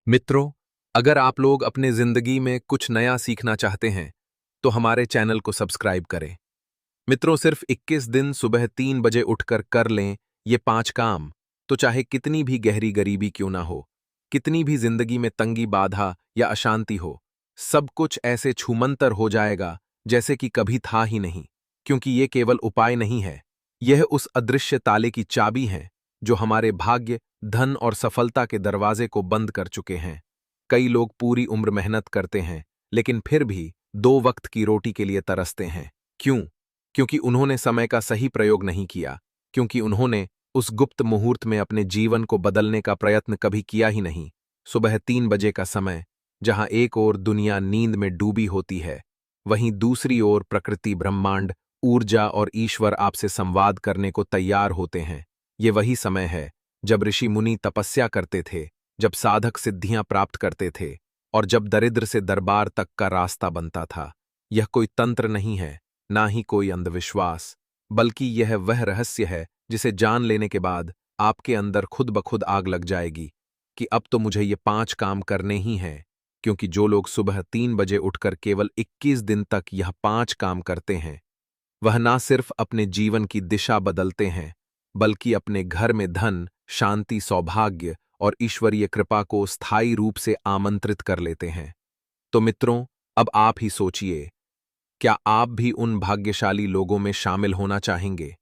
मित्रों, अगर आप लोग अपने जिंदगी में कुछ नया सीखना चाहते हैं, तो हमारे चैनल को सब्सक्राइब करें। मित्रों, सिर्फ 21 दिन सुबह 3 बजे उठकर कर लें ये 5 काम, तो चाहे कितनी भी गहरी गरीबी क्यों ना हो, कितनी भी जिंदगी में तंगी बाधा या अशांति हो, सब कुछ ऐसे छूमंतर हो जाएगा जैसे कि कभी था ही नहीं। क्योंकि ये केवल उपाय नहीं है, यह उस अदृश्य ताले की चाबी है जो हमारे भाग्य, धन और सफलता के दरवाजे को बंद कर चुके हैं। कई लोग पूरी उम्र मेहनत करते हैं, लेकिन फिर भी 2 वक्त की रोटी के लिए तरसते हैं। क्यों? क्योंकि उन्होंने समय का सही प्रयोग नहीं किया, क्योंकि उन्होंने उस गुप्त मुहूर्त में अपने जीवन को बदलने का प्रयत्न कभी किया ही नहीं। सुबह 3 बजे का समय, जहां एक ओर दुनिया नींद में डूबी होती है, वहीं दूसरी ओर प्रकृति, ब्रह्मांड, ऊर्जा और ईश्वर आपसे संवाद करने को तैयार होते हैं। ये वही समय है जब ऋषि मुनि तपस्या करते थे, जब साधक सिद्धियां प्राप्त करते थे और जब दरिद्र से दरबार तक का रास्ता बनता था। यह कोई तंत्र नहीं है, ना ही कोई अंधविश्वास, बल्कि यह वह रहस्य है जिसे जान लेने के बाद आपके अंदर खुद ब खुद आग लग जाएगी कि अब तो मुझे ये 5 काम करने ही हैं। क्योंकि जो लोग सुबह 3 बजे उठकर केवल 21 दिन तक यह 5 काम करते हैं, वह ना सिर्फ अपने जीवन की दिशा बदलते हैं, बल्कि अपने घर में धन, शांति, सौभाग्य और ईश्वरीय कृपा को स्थायी रूप से आमंत्रित कर लेते हैं। तो मित्रों, अब आप ही सोचिए, क्या आप भी उन भाग्यशाली लोगों में शामिल होना चाहेंगे?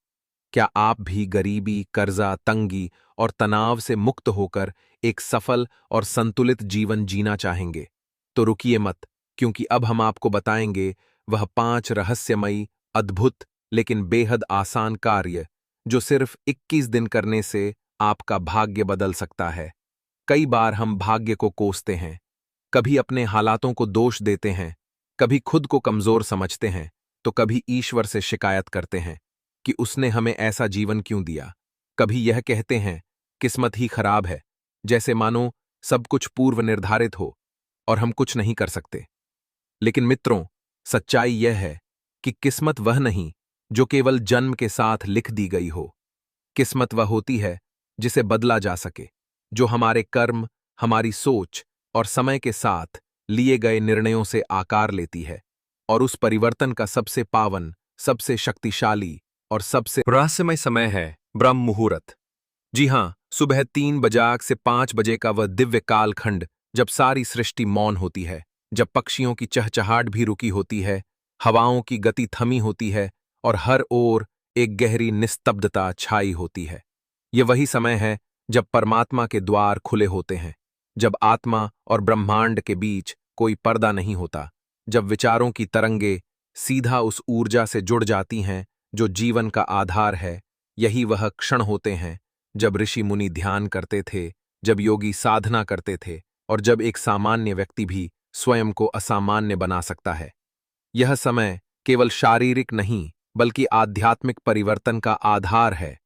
क्या आप भी गरीबी, कर्जा, तंगी और तनाव से मुक्त होकर एक सफल और संतुलित जीवन जीना चाहेंगे? तो रुकिए मत, क्योंकि अब हम आपको बताएंगे वह 5 रहस्यमयी, अद्भुत लेकिन बेहद आसान कार्य जो सिर्फ 21 दिन करने से आपका भाग्य बदल सकता है। कई बार हम भाग्य को कोसते हैं, कभी अपने हालातों को दोष देते हैं, कभी खुद को कमजोर समझते हैं, तो कभी ईश्वर से शिकायत करते हैं कि उसने हमें ऐसा जीवन क्यों दिया। कभी यह कहते हैं, किस्मत ही खराब है, जैसे मानो सब कुछ पूर्व निर्धारित हो और हम कुछ नहीं कर सकते। लेकिन मित्रों, सच्चाई यह है कि किस्मत वह नहीं जो केवल जन्म के साथ लिख दी गई हो। किस्मत वह होती है जिसे बदला जा सके, जो हमारे कर्म, हमारी सोच और समय के साथ लिए गए निर्णयों से आकार लेती है। और उस परिवर्तन का सबसे पावन, सबसे शक्तिशाली और सबसे रहस्यमय समय है ब्रह्म मुहूर्त। जी हाँ, सुबह 3 बजे से 5 बजे का वह दिव्य कालखंड, जब सारी सृष्टि मौन होती है, जब पक्षियों की चहचहाट भी रुकी होती है, हवाओं की गति थमी होती है और हर ओर एक गहरी निस्तब्धता छाई होती है। ये वही समय है जब परमात्मा के द्वार खुले होते हैं, जब आत्मा और ब्रह्मांड के बीच कोई पर्दा नहीं होता, जब विचारों की तरंगे सीधा उस ऊर्जा से जुड़ जाती हैं जो जीवन का आधार है। यही वह क्षण होते हैं जब ऋषि मुनि ध्यान करते थे, जब योगी साधना करते थे और जब एक सामान्य व्यक्ति भी स्वयं को असामान्य बना सकता है। यह समय केवल शारीरिक नहीं, बल्कि आध्यात्मिक परिवर्तन का आधार है।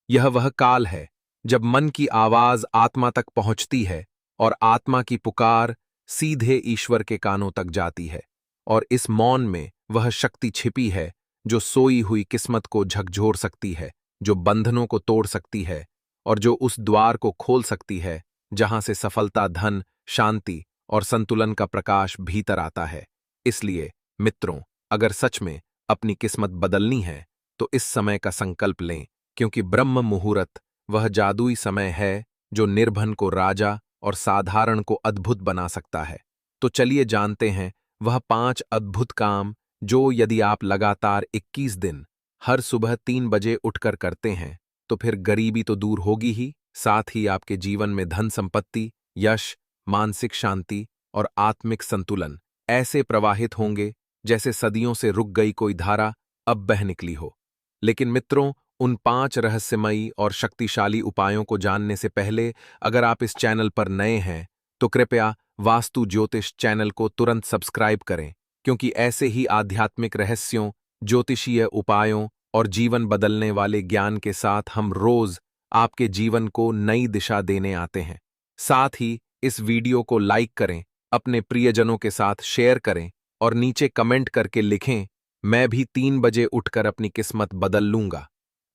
यह वह काल है जब मन की आवाज आत्मा तक पहुंचती है और आत्मा की पुकार सीधे ईश्वर के कानों तक जाती है। और इस मौन में वह शक्ति छिपी है जो सोई हुई किस्मत को झकझोर सकती है, जो बंधनों को तोड़ सकती है और जो उस द्वार को खोल सकती है जहां से सफलता, धन, शांति और संतुलन का प्रकाश भीतर आता है। इसलिए मित्रों, अगर सच में अपनी किस्मत बदलनी है, तो इस समय का संकल्प लें, क्योंकि ब्रह्म मुहूर्त वह जादुई समय है जो निर्धन को राजा और साधारण को अद्भुत बना सकता है। तो चलिए जानते हैं वह 5 अद्भुत काम जो यदि आप लगातार 21 दिन हर सुबह 3 बजे उठकर करते हैं, तो फिर गरीबी तो दूर होगी ही, साथ ही आपके जीवन में धन, संपत्ति, यश, मानसिक शांति और आत्मिक संतुलन ऐसे प्रवाहित होंगे जैसे सदियों से रुक गई कोई धारा अब बह निकली हो। लेकिन मित्रों, उन 5 रहस्यमयी और शक्तिशाली उपायों को जानने से पहले, अगर आप इस चैनल पर नए हैं, तो कृपया वास्तु ज्योतिष चैनल को तुरंत सब्सक्राइब करें, क्योंकि ऐसे ही आध्यात्मिक रहस्यों, ज्योतिषीय उपायों और जीवन बदलने वाले ज्ञान के साथ हम रोज आपके जीवन को नई दिशा देने आते हैं। साथ ही इस वीडियो को लाइक करें, अपने प्रियजनों के साथ शेयर करें और नीचे कमेंट करके लिखें, मैं भी 3 बजे उठकर अपनी किस्मत बदल लूंगा।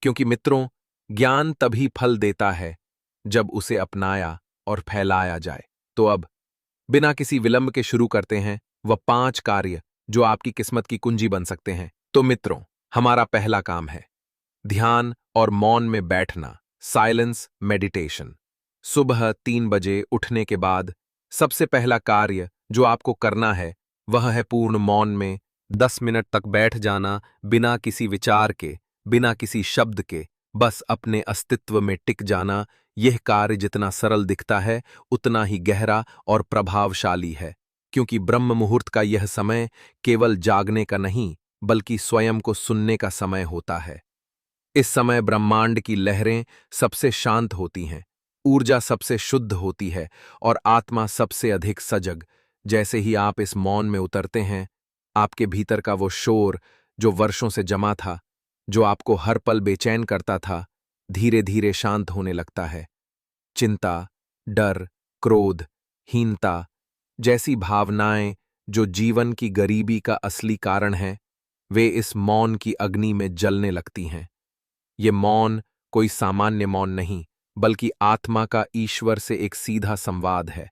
क्योंकि मित्रों, ज्ञान तभी फल देता है जब उसे अपनाया और फैलाया जाए। तो अब बिना किसी विलंब के शुरू करते हैं वह 5 कार्य जो आपकी किस्मत की कुंजी बन सकते हैं। तो मित्रों, हमारा पहला काम है ध्यान और मौन में बैठना, साइलेंस मेडिटेशन। सुबह 3 बजे उठने के बाद सबसे पहला कार्य जो आपको करना है वह है पूर्ण मौन में 10 मिनट तक बैठ जाना, बिना किसी विचार के, बिना किसी शब्द के, बस अपने अस्तित्व में टिक जाना। यह कार्य जितना सरल दिखता है उतना ही गहरा और प्रभावशाली है, क्योंकि ब्रह्म मुहूर्त का यह समय केवल जागने का नहीं बल्कि स्वयं को सुनने का समय होता है। इस समय ब्रह्मांड की लहरें सबसे शांत होती हैं, ऊर्जा सबसे शुद्ध होती है और आत्मा सबसे अधिक सजग। जैसे ही आप इस मौन में उतरते हैं, आपके भीतर का वो शोर जो वर्षों से जमा था, जो आपको हर पल बेचैन करता था, धीरे धीरे शांत होने लगता है। चिंता, डर, क्रोध, हीनता जैसी भावनाएं जो जीवन की गरीबी का असली कारण है, वे इस मौन की अग्नि में जलने लगती हैं। ये मौन कोई सामान्य मौन नहीं, बल्कि आत्मा का ईश्वर से एक सीधा संवाद है।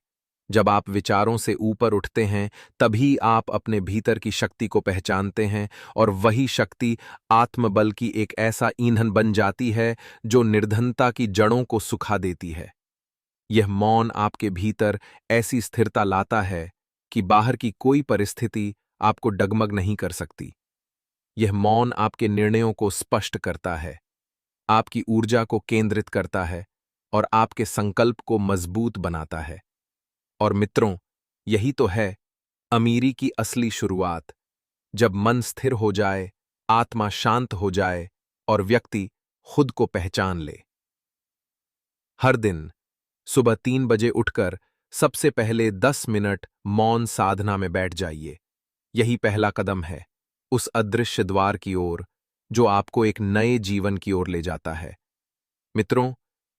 जब आप विचारों से ऊपर उठते हैं, तभी आप अपने भीतर की शक्ति को पहचानते हैं और वही शक्ति आत्मबल की एक ऐसा ईंधन बन जाती है जो निर्धनता की जड़ों को सुखा देती है। यह मौन आपके भीतर ऐसी स्थिरता लाता है कि बाहर की कोई परिस्थिति आपको डगमग नहीं कर सकती। यह मौन आपके निर्णयों को स्पष्ट करता है, आपकी ऊर्जा को केंद्रित करता है और आपके संकल्प को मजबूत बनाता है। और मित्रों, यही तो है अमीरी की असली शुरुआत। जब मन स्थिर हो जाए, आत्मा शांत हो जाए और व्यक्ति खुद को पहचान ले। हर दिन सुबह 3 बजे उठकर सबसे पहले 10 मिनट मौन साधना में बैठ जाइए। यही पहला कदम है उस अदृश्य द्वार की ओर जो आपको एक नए जीवन की ओर ले जाता है। मित्रों,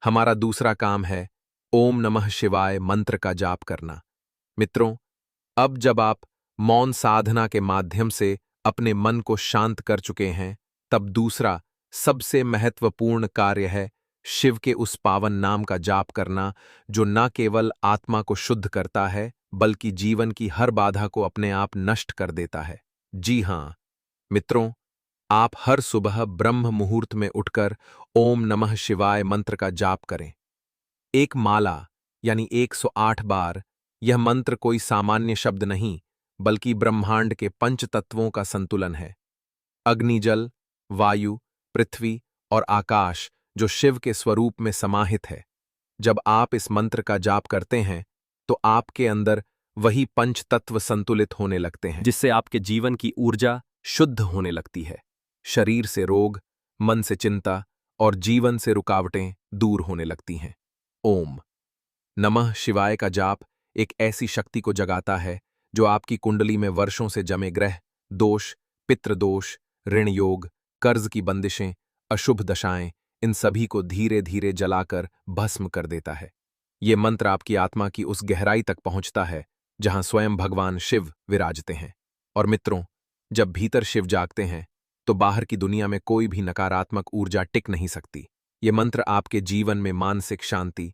हमारा दूसरा काम है ओम नमः शिवाय मंत्र का जाप करना। मित्रों, अब जब आप मौन साधना के माध्यम से अपने मन को शांत कर चुके हैं, तब दूसरा सबसे महत्वपूर्ण कार्य है शिव के उस पावन नाम का जाप करना, जो न केवल आत्मा को शुद्ध करता है बल्कि जीवन की हर बाधा को अपने आप नष्ट कर देता है। जी हां मित्रों, आप हर सुबह ब्रह्म मुहूर्त में उठकर ओम नमः शिवाय मंत्र का जाप करें। एक माला यानी 108 बार। यह मंत्र कोई सामान्य शब्द नहीं बल्कि ब्रह्मांड के पंच तत्वों का संतुलन है। अग्नि, जल, वायु, पृथ्वी और आकाश जो शिव के स्वरूप में समाहित है। जब आप इस मंत्र का जाप करते हैं तो आपके अंदर वही पंच तत्व संतुलित होने लगते हैं, जिससे आपके जीवन की ऊर्जा शुद्ध होने लगती है। शरीर से रोग, मन से चिंता और जीवन से रुकावटें दूर होने लगती हैं। ओम नमः शिवाय का जाप एक ऐसी शक्ति को जगाता है जो आपकी कुंडली में वर्षों से जमे ग्रह दोष, पितृदोष, ऋण योग, कर्ज की बंदिशें, अशुभ दशाएं, इन सभी को धीरे धीरे जलाकर भस्म कर देता है। ये मंत्र आपकी आत्मा की उस गहराई तक पहुंचता है जहां स्वयं भगवान शिव विराजते हैं। और मित्रों, जब भीतर शिव जागते हैं तो बाहर की दुनिया में कोई भी नकारात्मक ऊर्जा टिक नहीं सकती। ये मंत्र आपके जीवन में मानसिक शांति,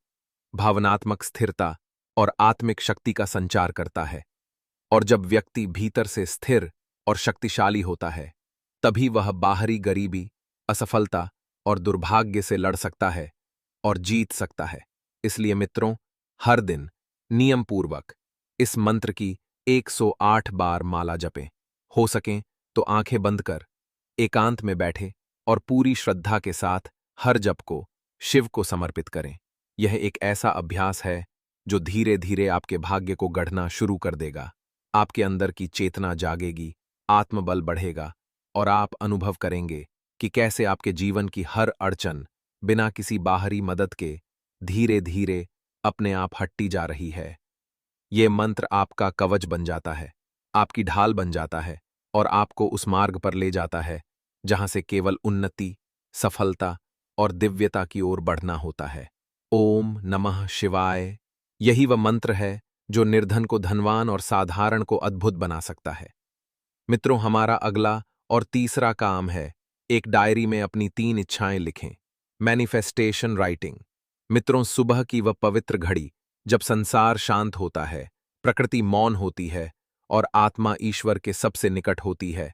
भावनात्मक स्थिरता और आत्मिक शक्ति का संचार करता है। और जब व्यक्ति भीतर से स्थिर और शक्तिशाली होता है, तभी वह बाहरी गरीबी, असफलता और दुर्भाग्य से लड़ सकता है और जीत सकता है। इसलिए मित्रों, हर दिन नियमपूर्वक इस मंत्र की 108 बार माला जपें। हो सकें तो आंखें बंद कर एकांत में बैठे और पूरी श्रद्धा के साथ हर जप को शिव को समर्पित करें। यह एक ऐसा अभ्यास है जो धीरे धीरे आपके भाग्य को गढ़ना शुरू कर देगा। आपके अंदर की चेतना जागेगी, आत्मबल बढ़ेगा और आप अनुभव करेंगे कि कैसे आपके जीवन की हर अड़चन बिना किसी बाहरी मदद के धीरे धीरे अपने आप हटती जा रही है। ये मंत्र आपका कवच बन जाता है, आपकी ढाल बन जाता है और आपको उस मार्ग पर ले जाता है जहां से केवल उन्नति, सफलता और दिव्यता की ओर बढ़ना होता है। ओम नमः शिवाय, यही वह मंत्र है जो निर्धन को धनवान और साधारण को अद्भुत बना सकता है। मित्रों, हमारा अगला और तीसरा काम है एक डायरी में अपनी 3 इच्छाएं लिखें। Manifestation writing. मित्रों, सुबह की वह पवित्र घड़ी जब संसार शांत होता है, प्रकृति मौन होती है और आत्मा ईश्वर के सबसे निकट होती है,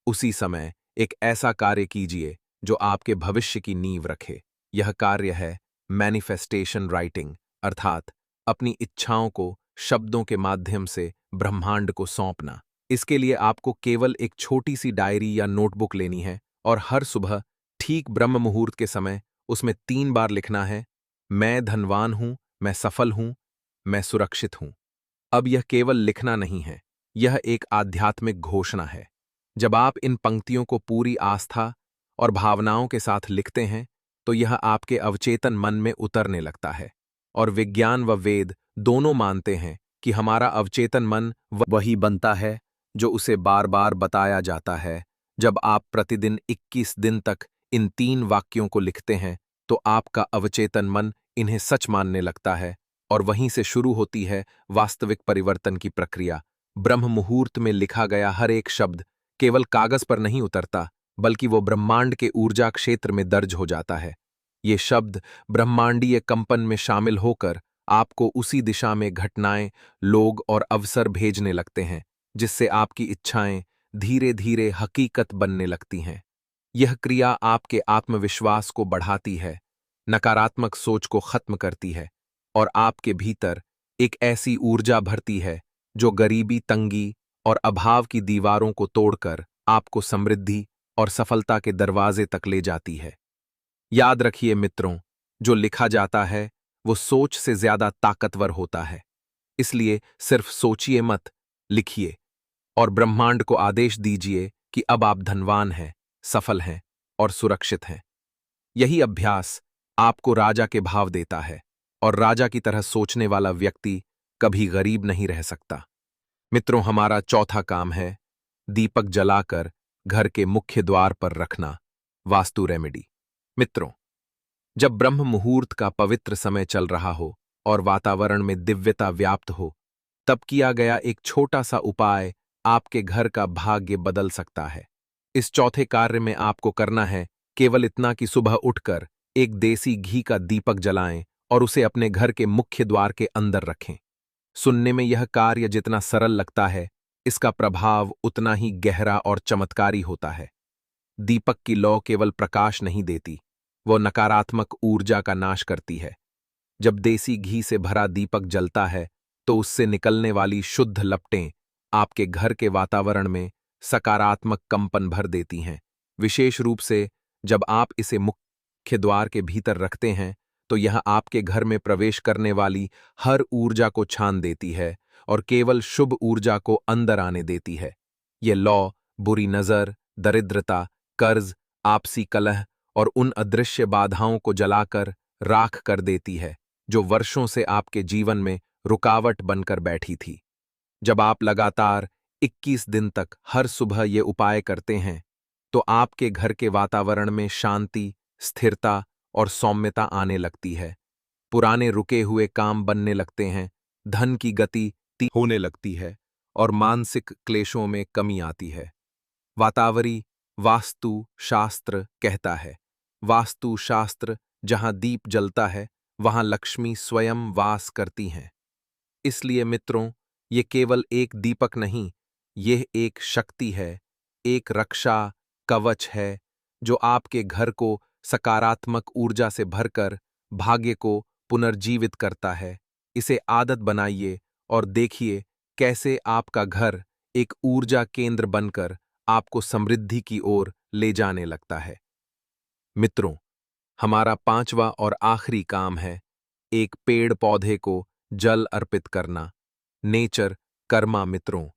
उसी समय एक ऐसा कार्य कीजिए जो आपके भविष्य की नींव रखे। यह कार्य है मैनिफेस्टेशन राइटिंग, अर्थात अपनी इच्छाओं को शब्दों के माध्यम से ब्रह्मांड को सौंपना। इसके लिए आपको केवल एक छोटी सी डायरी या नोटबुक लेनी है और हर सुबह ठीक ब्रह्म मुहूर्त के समय उसमें 3 बार लिखना है, मैं धनवान हूं, मैं सफल हूं, मैं सुरक्षित हूं। अब यह केवल लिखना नहीं है, यह एक आध्यात्मिक घोषणा है। जब आप इन पंक्तियों को पूरी आस्था और भावनाओं के साथ लिखते हैं, तो यह आपके अवचेतन मन में उतरने लगता है। और विज्ञान व वेद दोनों मानते हैं कि हमारा अवचेतन मन वही बनता है जो उसे बार बार बताया जाता है। जब आप प्रतिदिन 21 दिन तक इन 3 वाक्यों को लिखते हैं, तो आपका अवचेतन मन इन्हें सच मानने लगता है और वहीं से शुरू होती है वास्तविक परिवर्तन की प्रक्रिया। ब्रह्म मुहूर्त में लिखा गया हर एक शब्द केवल कागज पर नहीं उतरता, बल्कि वो ब्रह्मांड के ऊर्जा क्षेत्र में दर्ज हो जाता है। ये शब्द ब्रह्मांडीय कंपन में शामिल होकर आपको उसी दिशा में घटनाएं, लोग और अवसर भेजने लगते हैं, जिससे आपकी इच्छाएं धीरे धीरे हकीकत बनने लगती हैं। यह क्रिया आपके आत्मविश्वास को बढ़ाती है, नकारात्मक सोच को खत्म करती है और आपके भीतर एक ऐसी ऊर्जा भरती है जो गरीबी, तंगी और अभाव की दीवारों को तोड़कर आपको समृद्धि और सफलता के दरवाजे तक ले जाती है। याद रखिए मित्रों, जो लिखा जाता है वो सोच से ज्यादा ताकतवर होता है। इसलिए सिर्फ सोचिए मत, लिखिए और ब्रह्मांड को आदेश दीजिए कि अब आप धनवान हैं, सफल हैं और सुरक्षित हैं। यही अभ्यास आपको राजा के भाव देता है और राजा की तरह सोचने वाला व्यक्ति कभी गरीब नहीं रह सकता। मित्रों, हमारा चौथा काम है दीपक जलाकर घर के मुख्य द्वार पर रखना, वास्तु रेमेडी। मित्रों, जब ब्रह्म मुहूर्त का पवित्र समय चल रहा हो और वातावरण में दिव्यता व्याप्त हो, तब किया गया एक छोटा सा उपाय आपके घर का भाग्य बदल सकता है। इस चौथे कार्य में आपको करना है केवल इतना कि सुबह उठकर एक देसी घी का दीपक जलाएं और उसे अपने घर के मुख्य द्वार के अंदर रखें। सुनने में यह कार्य जितना सरल लगता है, इसका प्रभाव उतना ही गहरा और चमत्कारी होता है। दीपक की लौ केवल प्रकाश नहीं देती, वो नकारात्मक ऊर्जा का नाश करती है। जब देसी घी से भरा दीपक जलता है, तो उससे निकलने वाली शुद्ध लपटें आपके घर के वातावरण में सकारात्मक कंपन भर देती हैं। विशेष रूप से जब आप इसे मुख्य द्वार के भीतर रखते हैं, तो यह आपके घर में प्रवेश करने वाली हर ऊर्जा को छान देती है और केवल शुभ ऊर्जा को अंदर आने देती है। ये लौ बुरी नजर, दरिद्रता, कर्ज, आपसी कलह और उन अदृश्य बाधाओं को जलाकर राख कर देती है जो वर्षों से आपके जीवन में रुकावट बनकर बैठी थी। जब आप लगातार 21 दिन तक हर सुबह ये उपाय करते हैं, तो आपके घर के वातावरण में शांति, स्थिरता और सौम्यता आने लगती है। पुराने रुके हुए काम बनने लगते हैं, धन की गति होने लगती है और मानसिक क्लेशों में कमी आती है। वातावरी वास्तु शास्त्र कहता है, वास्तु शास्त्र जहां दीप जलता है, वहां लक्ष्मी स्वयं वास करती हैं। इसलिए मित्रों, ये केवल एक दीपक नहीं, यह एक शक्ति है, एक रक्षा कवच है जो आपके घर को सकारात्मक ऊर्जा से भरकर भाग्य को पुनर्जीवित करता है। इसे आदत बनाइए और देखिए कैसे आपका घर एक ऊर्जा केंद्र बनकर आपको समृद्धि की ओर ले जाने लगता है। मित्रों, हमारा पांचवा और आखिरी काम है एक पेड़ पौधे को जल अर्पित करना, नेचर कर्मा। मित्रों,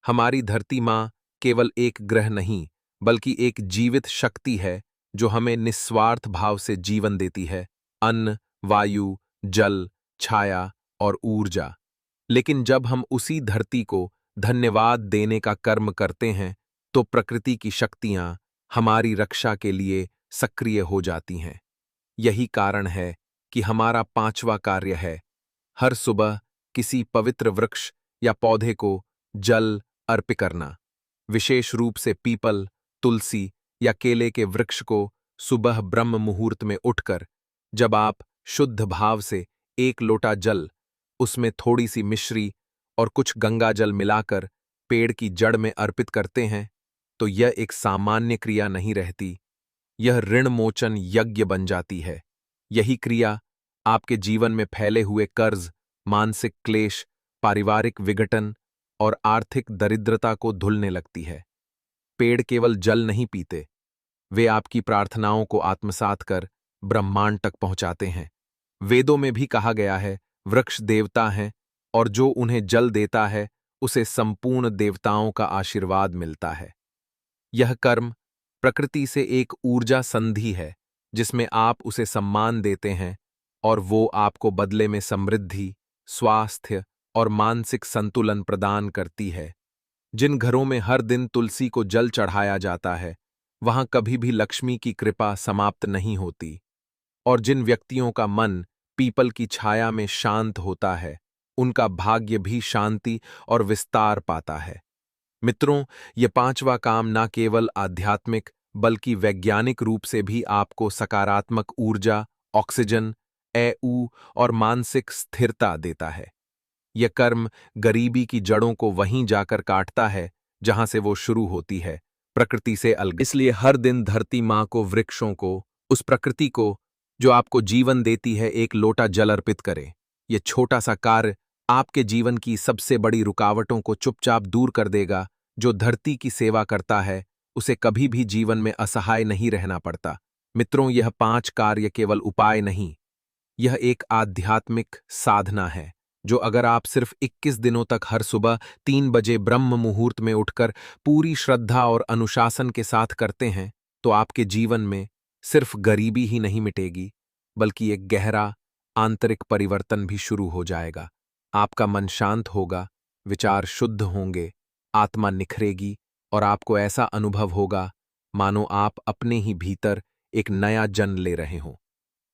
हमारी धरती माँ केवल एक ग्रह नहीं, बल्कि एक जीवित शक्ति है जो हमें निस्वार्थ भाव से जीवन देती है, अन्न, वायु, जल, छाया और ऊर्जा। लेकिन जब हम उसी धरती को धन्यवाद देने का कर्म करते हैं, तो प्रकृति की शक्तियां हमारी रक्षा के लिए सक्रिय हो जाती हैं। यही कारण है कि हमारा पांचवा कार्य है हर सुबह किसी पवित्र वृक्ष या पौधे को जल अर्पित करना। विशेष रूप से पीपल, तुलसी या केले के वृक्ष को सुबह ब्रह्म मुहूर्त में उठकर जब आप शुद्ध भाव से एक लोटा जल उसमें थोड़ी सी मिश्री और कुछ गंगाजल मिलाकर पेड़ की जड़ में अर्पित करते हैं, तो यह एक सामान्य क्रिया नहीं रहती, यह ऋण मोचन यज्ञ बन जाती है। यही क्रिया आपके जीवन में फैले हुए कर्ज, मानसिक क्लेश, पारिवारिक विघटन और आर्थिक दरिद्रता को धुलने लगती है। पेड़ केवल जल नहीं पीते, वे आपकी प्रार्थनाओं को आत्मसात कर ब्रह्मांड तक पहुंचाते हैं। वेदों में भी कहा गया है, वृक्ष देवता हैं और जो उन्हें जल देता है उसे संपूर्ण देवताओं का आशीर्वाद मिलता है। यह कर्म प्रकृति से एक ऊर्जा संधि है जिसमें आप उसे सम्मान देते हैं और वो आपको बदले में समृद्धि, स्वास्थ्य और मानसिक संतुलन प्रदान करती है। जिन घरों में हर दिन तुलसी को जल चढ़ाया जाता है, वहां कभी भी लक्ष्मी की कृपा समाप्त नहीं होती, और जिन व्यक्तियों का मन पीपल की छाया में शांत होता है, उनका भाग्य भी शांति और विस्तार पाता है। मित्रों, ये पांचवा काम न केवल आध्यात्मिक बल्कि वैज्ञानिक रूप से भी आपको सकारात्मक ऊर्जा, ऑक्सीजन, ऐऊ और मानसिक स्थिरता देता है। यह कर्म गरीबी की जड़ों को वहीं जाकर काटता है जहां से वो शुरू होती है, प्रकृति से अलग। इसलिए हर दिन धरती माँ को, वृक्षों को, उस प्रकृति को जो आपको जीवन देती है, एक लोटा जल अर्पित करें। यह छोटा सा कार्य आपके जीवन की सबसे बड़ी रुकावटों को चुपचाप दूर कर देगा। जो धरती की सेवा करता है उसे कभी भी जीवन में असहाय नहीं रहना पड़ता। मित्रों, यह 5 कार्य केवल उपाय नहीं, यह एक आध्यात्मिक साधना है जो अगर आप सिर्फ 21 दिनों तक हर सुबह 3 बजे ब्रह्म मुहूर्त में उठकर पूरी श्रद्धा और अनुशासन के साथ करते हैं, तो आपके जीवन में सिर्फ गरीबी ही नहीं मिटेगी, बल्कि एक गहरा आंतरिक परिवर्तन भी शुरू हो जाएगा। आपका मन शांत होगा, विचार शुद्ध होंगे, आत्मा निखरेगी और आपको ऐसा अनुभव होगा मानो आप अपने ही भीतर एक नया जन्म ले रहे हों।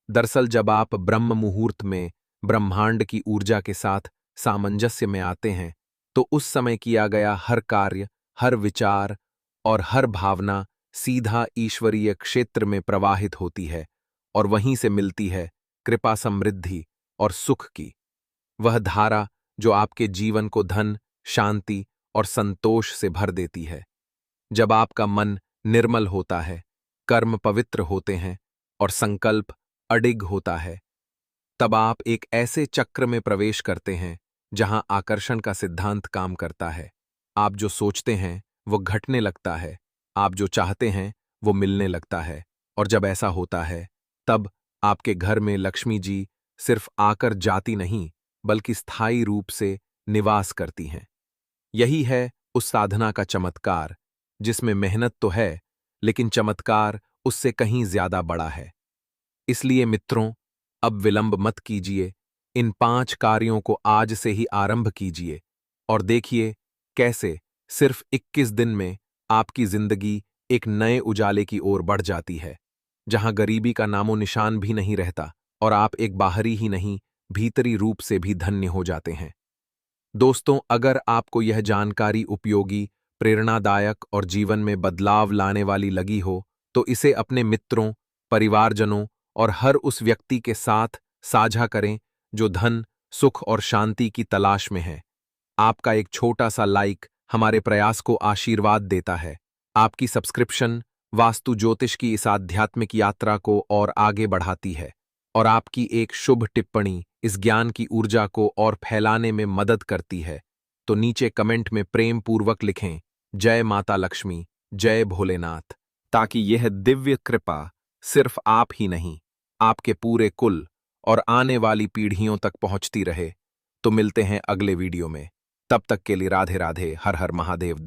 दरअसल जब आप ब्रह्म मुहूर्त में ब्रह्मांड की ऊर्जा के साथ सामंजस्य में आते हैं, तो उस समय किया गया हर कार्य, हर विचार और हर भावना सीधा ईश्वरीय क्षेत्र में प्रवाहित होती है और वहीं से मिलती है कृपा, समृद्धि और सुख की वह धारा जो आपके जीवन को धन, शांति और संतोष से भर देती है। जब आपका मन निर्मल होता है, कर्म पवित्र होते हैं और संकल्प अडिग होता है, तब आप एक ऐसे चक्र में प्रवेश करते हैं जहां आकर्षण का सिद्धांत काम करता है। आप जो सोचते हैं वो घटने लगता है, आप जो चाहते हैं वो मिलने लगता है, और जब ऐसा होता है तब आपके घर में लक्ष्मी जी सिर्फ आकर जाती नहीं बल्कि स्थायी रूप से निवास करती हैं। यही है उस साधना का चमत्कार, जिसमें मेहनत तो है लेकिन चमत्कार उससे कहीं ज्यादा बड़ा है। इसलिए मित्रों, अब विलंब मत कीजिए, इन 5 कार्यों को आज से ही आरंभ कीजिए और देखिए कैसे सिर्फ 21 दिन में आपकी जिंदगी एक नए उजाले की ओर बढ़ जाती है, जहां गरीबी का नामो निशान भी नहीं रहता और आप एक बाहरी ही नहीं भीतरी रूप से भी धन्य हो जाते हैं। दोस्तों, अगर आपको यह जानकारी उपयोगी, प्रेरणादायक और जीवन में बदलाव लाने वाली लगी हो, तो इसे अपने मित्रों, परिवारजनों और हर उस व्यक्ति के साथ साझा करें जो धन, सुख और शांति की तलाश में है। आपका एक छोटा सा लाइक हमारे प्रयास को आशीर्वाद देता है। आपकी सब्सक्रिप्शन वास्तु ज्योतिष की इस आध्यात्मिक यात्रा को और आगे बढ़ाती है, और आपकी एक शुभ टिप्पणी इस ज्ञान की ऊर्जा को और फैलाने में मदद करती है। तो नीचे कमेंट में प्रेम पूर्वक लिखें, जय माता लक्ष्मी, जय भोलेनाथ, ताकि यह दिव्य कृपा सिर्फ आप ही नहीं, आपके पूरे कुल और आने वाली पीढ़ियों तक पहुंचती रहे। तो मिलते हैं अगले वीडियो में, तब तक के लिए राधे राधे, हर हर महादेव।